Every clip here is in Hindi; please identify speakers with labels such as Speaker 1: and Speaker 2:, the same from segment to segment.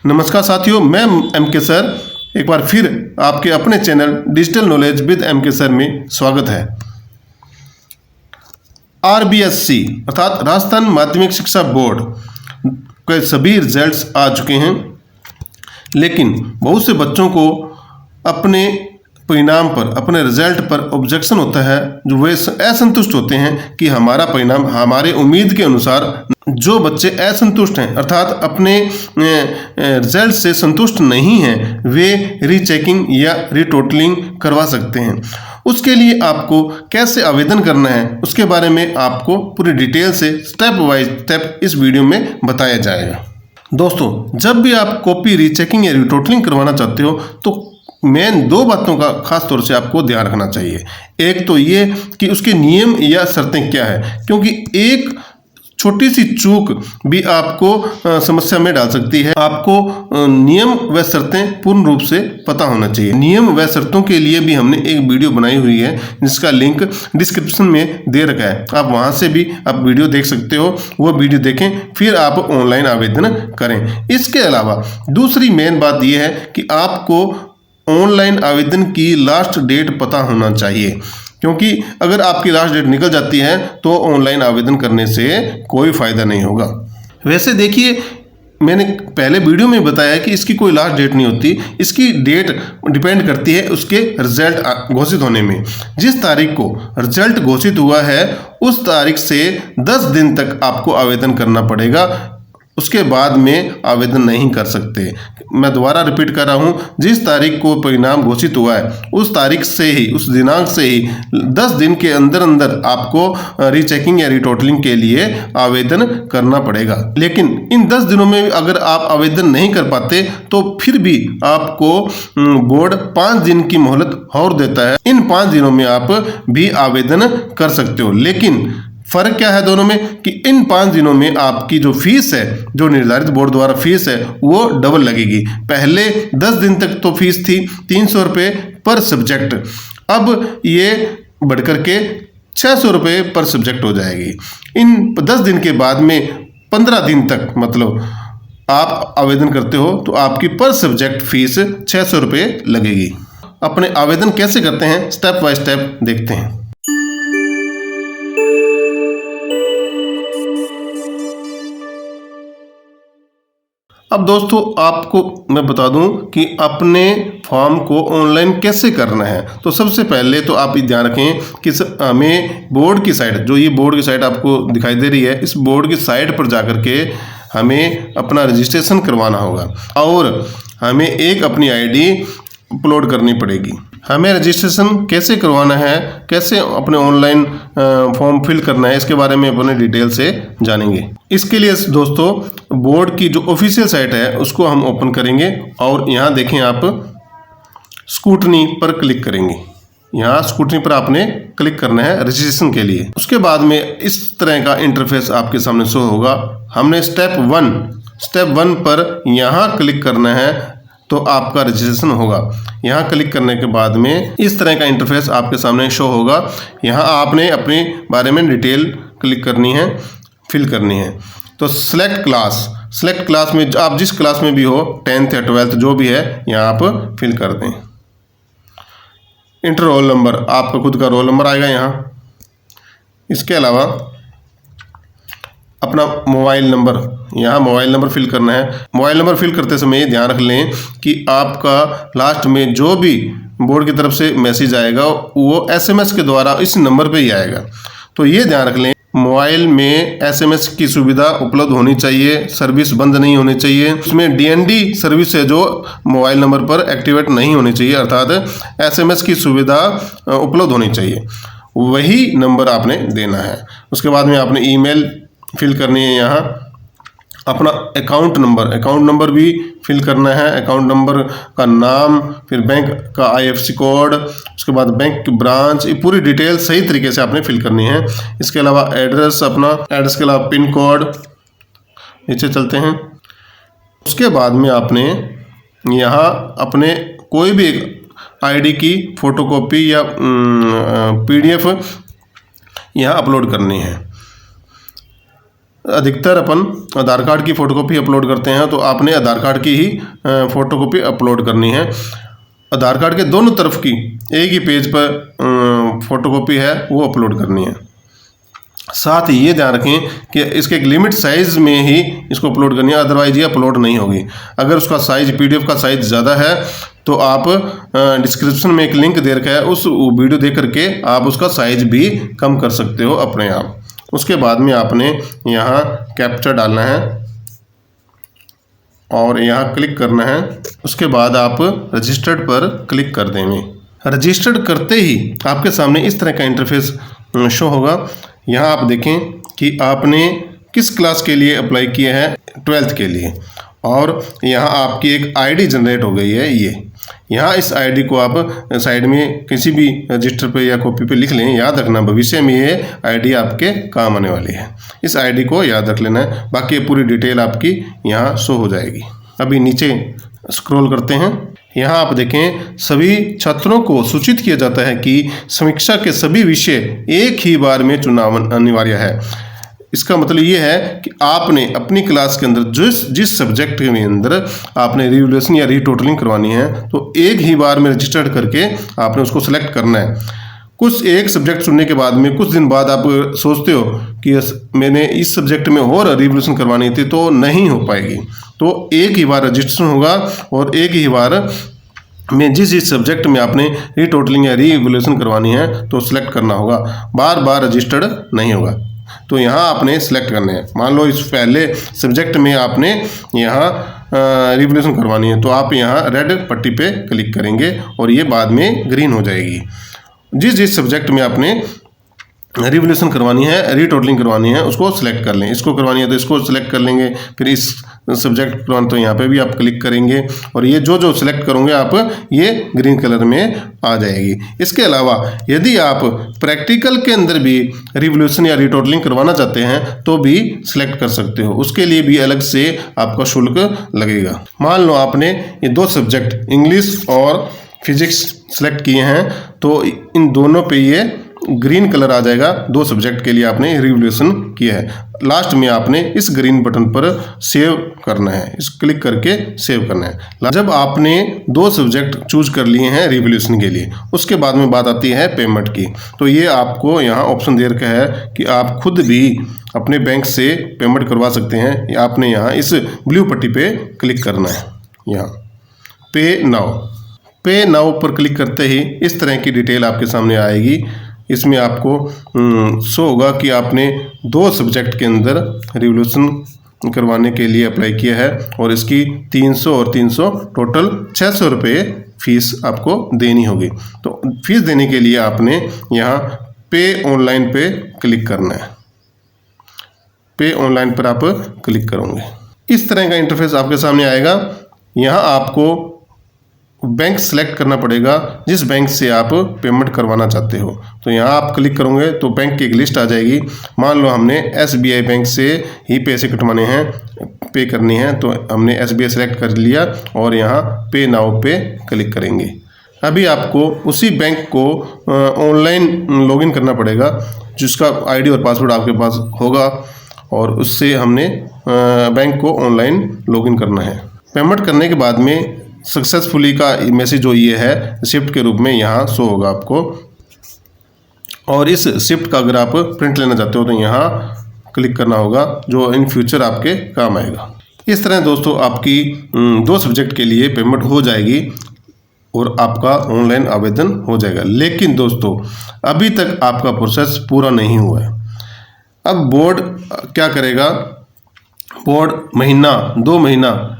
Speaker 1: नमस्कार साथियों, मैं एम के सर एक बार फिर आपके अपने channel digital knowledge with M K sir में स्वागत है। RBSC अर्थात राजस्थान माध्यमिक शिक्षा बोर्ड के सभी रिजल्ट्स आ चुके हैं, लेकिन बहुत से बच्चों को अपने परिणाम पर, अपने रिजल्ट पर ऑब्जेक्शन होता है। जो वे असंतुष्ट होते हैं कि हमारा परिणाम हमारे उम्मीद के अनुसार, जो बच्चे असंतुष्ट हैं अर्थात अपने रिजल्ट से संतुष्ट नहीं हैं, वे रीचेकिंग या रीटोटलिंग करवा सकते हैं। उसके लिए आपको कैसे आवेदन करना है उसके बारे में आपको पूरी डिटेल से स्टेप बाय स्टेप इस वीडियो में बताया जाएगा। दोस्तों, जब भी आप कॉपी रीचेकिंग या रीटोटलिंग करवाना चाहते हो तो मेन दो बातों का खास तौर से आपको ध्यान रखना चाहिए। एक तो ये कि उसके नियम या शर्तें क्या है, क्योंकि एक छोटी सी चूक भी आपको समस्या में डाल सकती है। आपको नियम व शर्तें पूर्ण रूप से पता होना चाहिए। नियम व शर्तों के लिए भी हमने एक वीडियो बनाई हुई है जिसका लिंक डिस्क्रिप्शन में दे रखा है, आप वहां से भी आप वीडियो देख सकते हो। वो वीडियो देखें, फिर आप ऑनलाइन आवेदन करें। इसके अलावा दूसरी मेन बात यह है कि आपको ऑनलाइन आवेदन की लास्ट डेट पता होना चाहिए, क्योंकि अगर आपकी लास्ट डेट निकल जाती है तो ऑनलाइन आवेदन करने से कोई फ़ायदा नहीं होगा। वैसे देखिए, मैंने पहले वीडियो में बताया कि इसकी कोई लास्ट डेट नहीं होती, इसकी डेट डिपेंड करती है उसके रिजल्ट घोषित होने में। जिस तारीख को रिजल्ट घोषित हुआ है उस तारीख से 10 दिन तक आपको आवेदन करना पड़ेगा, उसके बाद में आवेदन नहीं कर सकते। मैं दोबारा रिपीट कर रहा हूँ, जिस तारीख को परिणाम घोषित हुआ है उस तारीख से ही, उस दिनांक से ही 10 दिन के अंदर अंदर आपको रीचेकिंग या रीटोटलिंग के लिए आवेदन करना पड़ेगा। लेकिन इन 10 दिनों में अगर आप आवेदन नहीं कर पाते तो फिर भी आपको बोर्ड 5 दिन की मोहलत और देता है। इन 5 दिनों में आप भी आवेदन कर सकते हो। लेकिन फ़र्क क्या है दोनों में कि इन 5 दिनों में आपकी जो फीस है, जो निर्धारित बोर्ड द्वारा फीस है, वो डबल लगेगी। पहले 10 दिन तक तो फीस थी 300 रुपये पर सब्जेक्ट, अब ये बढ़कर के 600 रुपये पर सब्जेक्ट हो जाएगी। इन 10 दिन के बाद में 15 दिन तक मतलब आप आवेदन करते हो तो आपकी पर सब्जेक्ट फीस 600 रुपये लगेगी। अपने आवेदन कैसे करते हैं स्टेप बाय स्टेप देखते हैं। अब दोस्तों, आपको मैं बता दूं कि अपने फॉर्म को ऑनलाइन कैसे करना है। तो सबसे पहले तो आप ये ध्यान रखें कि हमें बोर्ड की साइट, जो ये बोर्ड की साइट आपको दिखाई दे रही है, इस बोर्ड की साइट पर जाकर के हमें अपना रजिस्ट्रेशन करवाना होगा और हमें एक अपनी आईडी अपलोड करनी पड़ेगी। हमें रजिस्ट्रेशन कैसे करवाना है, कैसे अपने ऑनलाइन फॉर्म फिल करना है, इसके बारे में अपने डिटेल से जानेंगे। इसके लिए दोस्तों बोर्ड की जो ऑफिशियल साइट है उसको हम ओपन करेंगे और यहाँ देखें आप स्कूटनी पर क्लिक करेंगे। यहाँ स्कूटनी पर आपने क्लिक करना है रजिस्ट्रेशन के लिए। उसके बाद में इस तरह का इंटरफेस आपके सामने शो होगा। हमने स्टेप 1 पर यहाँ क्लिक करना है तो आपका रजिस्ट्रेशन होगा। यहाँ क्लिक करने के बाद में इस तरह का इंटरफेस आपके सामने शो होगा। यहाँ आपने अपने बारे में डिटेल क्लिक करनी है, फिल करनी है। तो सेलेक्ट क्लास में आप जिस क्लास में भी हो, 10th या 12th जो भी है, यहाँ आप फिल कर दें। इंटर रोल नंबर, आपका खुद का रोल नंबर आएगा यहाँ। इसके अलावा अपना मोबाइल नंबर, यहाँ मोबाइल नंबर फिल करना है। मोबाइल नंबर फिल करते समय ये ध्यान रख लें कि आपका लास्ट में जो भी बोर्ड की तरफ से मैसेज आएगा वो SMS के द्वारा इस नंबर पे ही आएगा। तो ये ध्यान रख लें, मोबाइल में SMS की सुविधा उपलब्ध होनी चाहिए, सर्विस बंद नहीं होनी चाहिए। उसमें DND सर्विस है जो मोबाइल नंबर पर एक्टिवेट नहीं होनी चाहिए, अर्थात SMS की सुविधा उपलब्ध होनी चाहिए। वही नंबर आपने देना है। उसके बाद में आपने ईमेल फिल करनी है। यहाँ अपना अकाउंट नंबर भी फिल करना है। अकाउंट नंबर का नाम, फिर बैंक का IFSC कोड, उसके बाद बैंक की ब्रांच, ये पूरी डिटेल सही तरीके से आपने फिल करनी है। इसके अलावा एड्रेस, अपना एड्रेस के अलावा पिन कोड, नीचे चलते हैं। उसके बाद में आपने यहाँ अपने कोई भी ID की फ़ोटोकॉपी या PDF यहाँ अपलोड करनी है। अधिकतर अपन आधार कार्ड की फ़ोटोकॉपी अपलोड करते हैं, तो आपने आधार कार्ड की ही फ़ोटोकॉपी अपलोड करनी है। आधार कार्ड के दोनों तरफ की एक ही पेज पर फ़ोटोकॉपी है वो अपलोड करनी है। साथ ही ये ध्यान रखें कि इसके एक लिमिट साइज़ में ही इसको अपलोड करनी है, अदरवाइज ये अपलोड नहीं होगी। अगर उसका साइज़ PDF का साइज़ ज़्यादा है तो आप डिस्क्रिप्शन में एक लिंक दे रखा है, उस वीडियो देख करके आप उसका साइज़ भी कम कर सकते हो अपने आप। उसके बाद में आपने यहाँ कैप्चा डालना है और यहाँ क्लिक करना है। उसके बाद आप रजिस्टर्ड पर क्लिक कर देंगे। रजिस्टर्ड करते ही आपके सामने इस तरह का इंटरफेस शो होगा। यहाँ आप देखें कि आपने किस क्लास के लिए अप्लाई किया है, 12th के लिए, और यहाँ आपकी एक आईडी जनरेट हो गई है। ये यहाँ इस आईडी को आप साइड में किसी भी रजिस्टर पे या कॉपी पे लिख लें। याद रखना भविष्य में ये आईडी आपके काम आने वाली है, इस आईडी को याद रख लेना है। बाकी पूरी डिटेल आपकी यहाँ शो हो जाएगी। अभी नीचे स्क्रॉल करते हैं। यहाँ आप देखें सभी छात्रों को सूचित किया जाता है कि समीक्षा के सभी विषय एक ही बार में चुनाव अनिवार्य है। इसका मतलब ये है कि आपने अपनी क्लास के अंदर जिस सब्जेक्ट के अंदर आपने रिवैल्यूएशन या रीटोटलिंग करवानी है तो एक ही बार में रजिस्टर्ड करके आपने उसको सेलेक्ट करना है। कुछ एक सब्जेक्ट चुनने के बाद में कुछ दिन बाद आप सोचते हो कि मैंने इस सब्जेक्ट में और रिवैल्यूएशन करवानी थी, तो नहीं हो पाएगी। तो एक ही बार रजिस्ट्रेशन होगा और एक ही बार में जिस सब्जेक्ट में आपने रीटोटलिंग या रीवैल्यूएशन करवानी है तो सिलेक्ट करना होगा, बार बार रजिस्टर्ड नहीं होगा। तो यहाँ आपने सेलेक्ट करने हैं। मान लो इस पहले सब्जेक्ट में आपने यहाँ रिवैल्यूएशन करवानी है तो आप यहाँ रेड पट्टी पे क्लिक करेंगे और ये बाद में ग्रीन हो जाएगी। जिस सब्जेक्ट में आपने रिवैल्यूएशन करवानी है, रीटोटलिंग करवानी है, उसको सिलेक्ट कर लें। इसको करवानी है तो इसको सिलेक्ट कर लेंगे। फिर इस सब्जेक्ट करवाना तो यहाँ पे भी आप क्लिक करेंगे और ये जो सिलेक्ट करोगे आप ये ग्रीन कलर में आ जाएगी। इसके अलावा यदि आप प्रैक्टिकल के अंदर भी रिवैल्यूएशन या रीटोटलिंग करवाना चाहते हैं तो भी सिलेक्ट कर सकते हो। उसके लिए भी अलग से आपका शुल्क लगेगा। मान लो आपने ये 2 सब्जेक्ट इंग्लिश और फिजिक्स सेलेक्ट किए हैं तो इन दोनों पे ये ग्रीन कलर आ जाएगा। 2 सब्जेक्ट के लिए आपने रिवैल्यूएशन किया है। लास्ट में आपने इस ग्रीन बटन पर सेव करना है, इस क्लिक करके सेव करना है। जब आपने 2 सब्जेक्ट चूज कर लिए हैं रिवैल्यूएशन के लिए, उसके बाद में बात आती है पेमेंट की। तो ये आपको यहाँ ऑप्शन दे रखा है कि आप खुद भी अपने बैंक से पेमेंट करवा सकते हैं। आपने यहाँ इस ब्लू पट्टी पे क्लिक करना है। यहाँ पे नाउ पर क्लिक करते ही इस तरह की डिटेल आपके सामने आएगी। इसमें आपको शो होगा कि आपने 2 सब्जेक्ट के अंदर रिवैल्यूएशन करवाने के लिए अप्लाई किया है और इसकी 300 और 300 टोटल 600 रुपये फीस आपको देनी होगी। तो फीस देने के लिए आपने यहाँ पे ऑनलाइन पे क्लिक करना है। पे ऑनलाइन पर आप क्लिक करोगे, इस तरह का इंटरफेस आपके सामने आएगा। यहाँ आपको बैंक सेलेक्ट करना पड़ेगा जिस बैंक से आप पेमेंट करवाना चाहते हो। तो यहाँ आप क्लिक करोगे तो बैंक की एक लिस्ट आ जाएगी। मान लो हमने SBI बैंक से ही पैसे कटवाने हैं, पे करनी है, तो हमने SBI सेलेक्ट कर लिया और यहाँ पे नाउ पे क्लिक करेंगे। अभी आपको उसी बैंक को ऑनलाइन लॉगिन करना पड़ेगा, जिसका ID और पासवर्ड आपके पास होगा और उससे हमने बैंक को ऑनलाइन लॉगिन करना है। पेमेंट करने के बाद में सक्सेसफुली का मैसेज जो ये है रिसिप्ट के रूप में यहाँ शो होगा आपको। और इस रिसिप्ट का अगर आप प्रिंट लेना चाहते हो तो यहाँ क्लिक करना होगा, जो इन फ्यूचर आपके काम आएगा। इस तरह दोस्तों आपकी 2 सब्जेक्ट के लिए पेमेंट हो जाएगी और आपका ऑनलाइन आवेदन हो जाएगा। लेकिन दोस्तों अभी तक आपका प्रोसेस पूरा नहीं हुआ है। अब बोर्ड क्या करेगा, बोर्ड महीना 2 महीना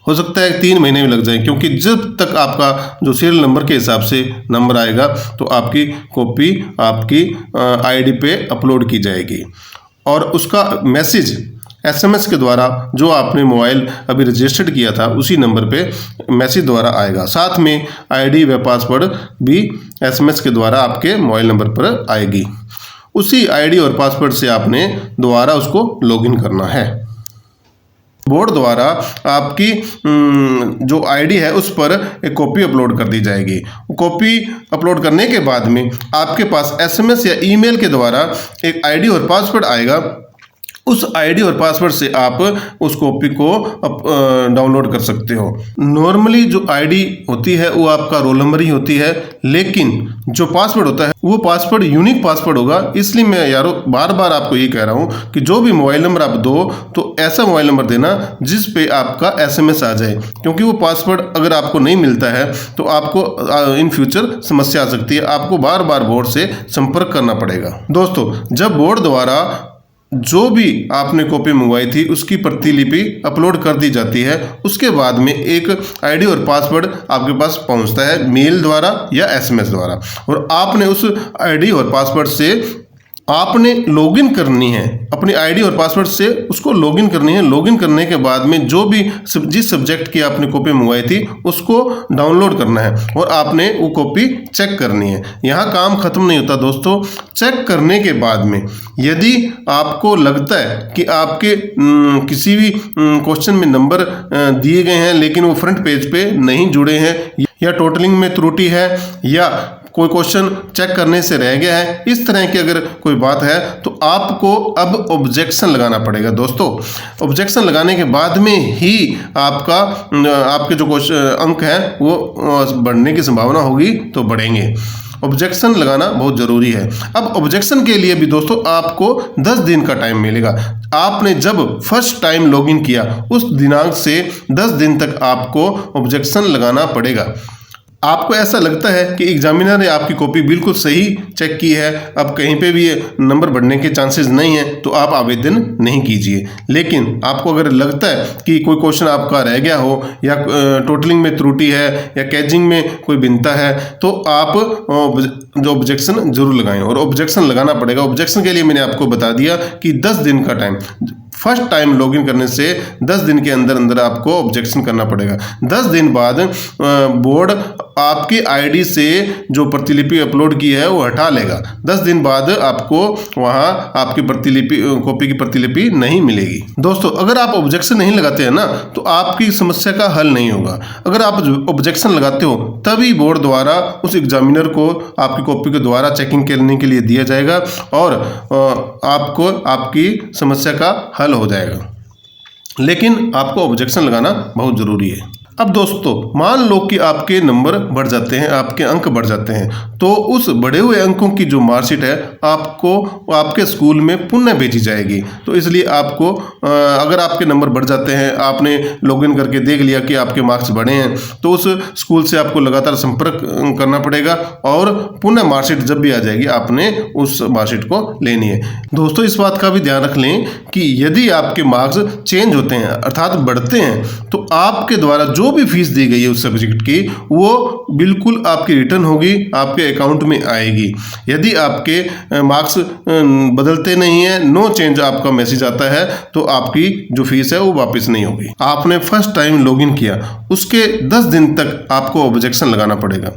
Speaker 1: हो सकता है 3 महीने में लग जाए, क्योंकि जब तक आपका जो सीरियल नंबर के हिसाब से नंबर आएगा तो आपकी कॉपी आपकी ID पे अपलोड की जाएगी और उसका मैसेज SMS के द्वारा जो आपने मोबाइल अभी रजिस्टर्ड किया था उसी नंबर पे मैसेज द्वारा आएगा। साथ में ID व पासवर्ड भी SMS के द्वारा आपके मोबाइल नंबर पर आएगी। उसी ID और पासवर्ड से आपने दोबारा उसको लॉगिन करना है। बोर्ड द्वारा आपकी जो ID है उस पर एक कॉपी अपलोड कर दी जाएगी। कॉपी अपलोड करने के बाद में आपके पास SMS या ईमेल के द्वारा एक ID और पासवर्ड आएगा। उस आईडी और पासवर्ड से आप उस कॉपी को डाउनलोड कर सकते हो। नॉर्मली जो आईडी होती है वो आपका रोल नंबर ही होती है, लेकिन जो पासवर्ड होता है वो पासवर्ड यूनिक पासवर्ड होगा। इसलिए मैं यारों बार बार आपको ये कह रहा हूँ कि जो भी मोबाइल नंबर आप दो तो ऐसा मोबाइल नंबर देना जिस पे आपका SMS आ जाए, क्योंकि वो पासवर्ड अगर आपको नहीं मिलता है तो आपको इन फ्यूचर समस्या आ सकती है। आपको बार बार बोर्ड से संपर्क करना पड़ेगा। दोस्तों, जब बोर्ड द्वारा जो भी आपने कॉपी मंगवाई थी उसकी प्रतिलिपि अपलोड कर दी जाती है, उसके बाद में एक आईडी और पासवर्ड आपके पास पहुंचता है मेल द्वारा या SMS द्वारा, और आपने उस आईडी और पासवर्ड से आपने लॉगिन करनी है। अपनी आईडी और पासवर्ड से उसको लॉगिन करनी है। लॉगिन करने के बाद में जो भी जिस सब्जेक्ट की आपने कॉपी मंगवाई थी उसको डाउनलोड करना है और आपने वो कॉपी चेक करनी है। यहाँ काम खत्म नहीं होता दोस्तों। चेक करने के बाद में यदि आपको लगता है कि आपके किसी भी क्वेश्चन में नंबर दिए गए हैं लेकिन वो फ्रंट पेज पे नहीं जुड़े हैं, या टोटलिंग में त्रुटि है, या कोई क्वेश्चन चेक करने से रह गया है, इस तरह की अगर कोई बात है तो आपको अब ऑब्जेक्शन लगाना पड़ेगा। दोस्तों, ऑब्जेक्शन लगाने के बाद में ही आपके जो अंक हैं वो बढ़ने की संभावना होगी तो बढ़ेंगे। ऑब्जेक्शन लगाना बहुत ज़रूरी है। अब ऑब्जेक्शन के लिए भी दोस्तों आपको 10 दिन का टाइम मिलेगा। आपने जब फर्स्ट टाइम लॉगिन किया उस दिनांक से 10 दिन तक आपको ऑब्जेक्शन लगाना पड़ेगा। आपको ऐसा लगता है कि एग्जामिनर ने आपकी कॉपी बिल्कुल सही चेक की है, अब कहीं पे भी नंबर बढ़ने के चांसेस नहीं है, तो आप आवेदन नहीं कीजिए। लेकिन आपको अगर लगता है कि कोई क्वेश्चन आपका रह गया हो, या टोटलिंग में त्रुटि है, या कैचिंग में कोई भिन्नता है, तो आप जो ऑब्जेक्शन जरूर लगाएं, और ऑब्जेक्शन लगाना पड़ेगा। ऑब्जेक्शन के लिए मैंने आपको बता दिया कि 10 दिन का टाइम, फर्स्ट टाइम लॉगिन करने से 10 दिन के अंदर अंदर आपको ऑब्जेक्शन करना पड़ेगा। 10 दिन बाद बोर्ड आपकी आईडी से जो प्रतिलिपि अपलोड की है वो हटा लेगा। 10 दिन बाद आपको वहां आपकी कॉपी की प्रतिलिपि नहीं मिलेगी। दोस्तों, अगर आप ऑब्जेक्शन नहीं लगाते हैं ना तो आपकी समस्या का हल नहीं होगा। अगर आप ऑब्जेक्शन लगाते हो तभी बोर्ड द्वारा उस एग्जामिनर को आपकी कॉपी को दोबारा चेकिंग करने के लिए दिया जाएगा और आपको आपकी समस्या का हल हो जाएगा। लेकिन आपको ऑब्जेक्शन लगाना बहुत ज़रूरी है। अब दोस्तों, मान लो कि आपके नंबर बढ़ जाते हैं, आपके अंक बढ़ जाते हैं, तो उस बढ़े हुए अंकों की जो मार्कशीट है आपको आपके स्कूल में पुनः भेजी जाएगी। तो इसलिए आपको अगर आपके नंबर बढ़ जाते हैं, आपने लॉगिन करके देख लिया कि आपके मार्क्स बढ़े हैं, तो उस स्कूल से आपको लगातार संपर्क करना पड़ेगा और पुनः मार्कशीट जब भी आ जाएगी आपने उस मार्कशीट को लेनी है। दोस्तों, इस बात का भी ध्यान रख लें कि यदि आपके मार्क्स चेंज होते हैं अर्थात बढ़ते हैं, तो आपके द्वारा जो भी फीस दी गई है उस सब्जेक्ट की वो बिल्कुल आपकी रिटर्न होगी, आपके अकाउंट में आएगी। यदि आपके मार्क्स बदलते नहीं है, नो चेंज आपका मैसेज आता है, तो आपकी जो फीस है वो वापस नहीं होगी। आपने फर्स्ट टाइम लॉगिन किया उसके 10 दिन तक आपको ऑब्जेक्शन लगाना पड़ेगा।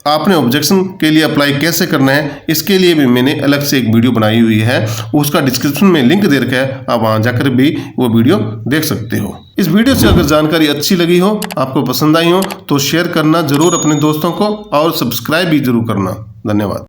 Speaker 1: आपने ऑब्जेक्शन के लिए अप्लाई कैसे करना है इसके लिए भी मैंने अलग से एक वीडियो बनाई हुई है, उसका डिस्क्रिप्शन में लिंक दे रखा है, आप वहां जाकर भी वो वीडियो देख सकते हो। इस वीडियो से अगर जानकारी अच्छी लगी हो, आपको पसंद आई हो, तो शेयर करना जरूर अपने दोस्तों को और सब्सक्राइब भी जरूर करना। धन्यवाद।